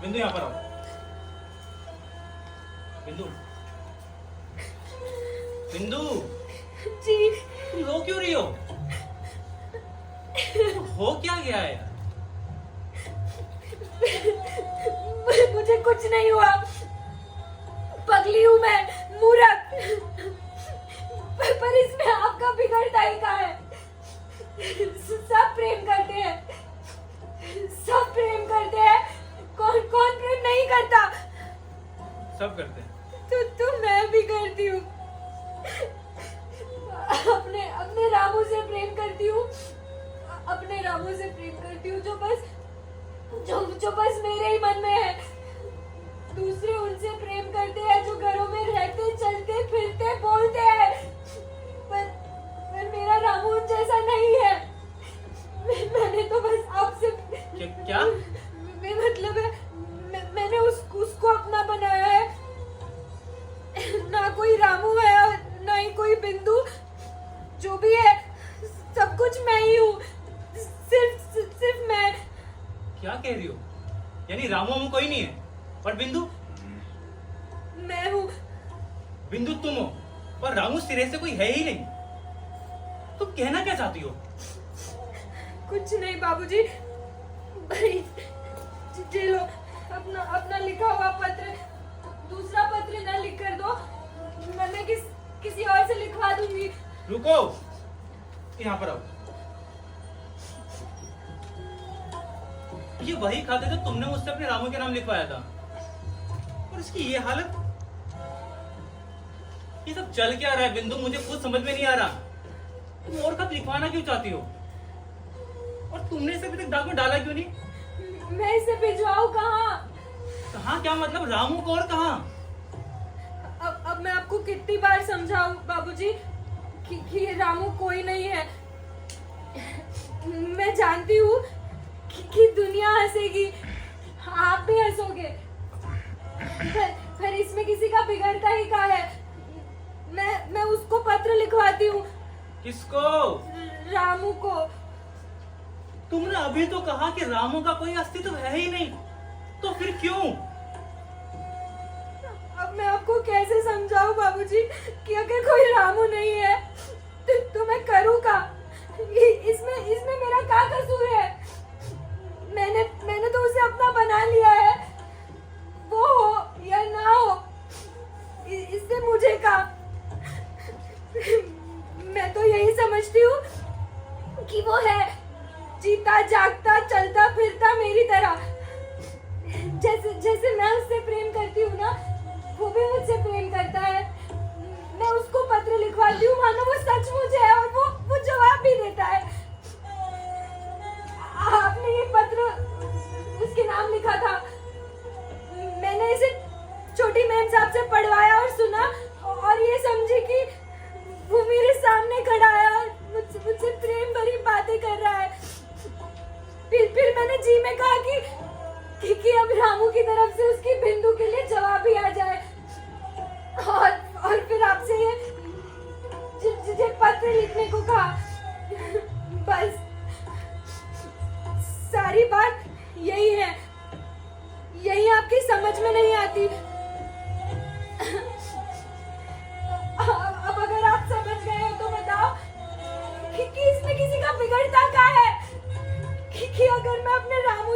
बिंदु यहाँ पर आओ। बिंदु, बिंदु जी। तुम रो क्यों रही हो? हो क्या गया है? मुझे कुछ नहीं हुआ, पगली हूँ मैं, मूर्ख। पर इसमें आपका बिगड़ता ही क्या है? सब प्रेम करते हैं, सब प्रेम करते हैं। कौन कौन प्रेम नहीं करता? सब करते हैं। तो मैं भी करती हूँ। अपने रामू से प्रेम करती हूँ, अपने रामू से प्रेम करती हूँ जो बस मेरे ही मन में है। दूसरे उनसे प्रेम करते हैं जो घरों में रहते, चलते, फिरते, बोलते हैं। पर मेरा रामू उन जैसा नहीं है। मैंने तो बस आपसे क्या? मतलब है, मैंने उसको अपना बनाया है। ना कोई रामू है और ना ही कोई बिंदु। जो भी है सब कुछ मैं ही हूँ, सिर्फ मैं। क्या कह रही हो? यानी रामू वामू कोई नहीं है और बिंदु? मैं हूँ। बिंदु तुम हो और रामू सिरे से कोई है ही नहीं। तुम कहना क्या चाहती हो? कुछ नहीं बाबूजी, भाई ये लो अपना लिखा हुआ पत्र। दूसरा पत्र ना लिख कर दो, मैं किसी और से लिखवा दूंगी। रुको, यहाँ पर आओ। ये वही खाते जो तुमने मुझसे अपने रामू के नाम लिखवाया था, और इसकी ये हालत। ये सब चल क्या रहा है बिंदु? मुझे खुद समझ में नहीं आ रहा। तुम और खत लिखवाना क्यों चाहती हो? और तुमने इसे अभी तक डाक में डाला क्यों नहीं? मैं इसे भिजवाऊं कहाँ? कहाँ? क्या मतलब? रामू को और कहाँ? अब मैं आपको कितनी बार समझाऊं बाबूजी कि रामू कोई नहीं है। मैं जानती हूँ कि दुनिया हंसेगी, आप भी हंसोगे, पर इसमें किसी का बिगड़ता ही क्या है? मैं उसको पत्र लिखवाती हूँ। किसको? रामू को। तुमने अभी तो कहा कि रामू का कोई अस्तित्व है ही नहीं, तो फिर क्यों? अब मैं आपको कैसे समझाऊं बाबूजी कि अगर कोई रामू नहीं है तो मैं करूँ क्या? इसमें मेरा क्या कसूर है? मैंने तो उसे अपना बना लिया है, वो हो या ना हो, इससे मुझे क्या? मैं तो यही समझती हूँ कि वो है जीता जागता चलता फिरता मेरी तरह। जैसे मैं उससे प्रेम करती हूँ ना, वो भी मुझसे प्रेम करता है। मैं उसको पत्र लिखवाती हूँ मानो वो सचमुच है, और वो जवाब भी देता है। आपने ये पत्र उसके नाम लिखा था, मैंने इसे छोटी मैम साहब से पढ़वाया और सुना, और ये समझी कि वो मेरे सामने खड़ा है और मुझसे प्रेम भरी बातें कर रहा है। फिर मैंने जी में कहा कि अब रामू की तरफ से उसकी बिंदु के लिए जवाब ही आ जाए, और फिर आपसे ये पत्र लिखने को कहा। बस सारी बात यही है, यही आपकी समझ में नहीं आती। अब अगर आप समझ गए हो तो बताओ कि इसमें किसी का बिगड़ता क्या है? कि अगर मैं अपने रामू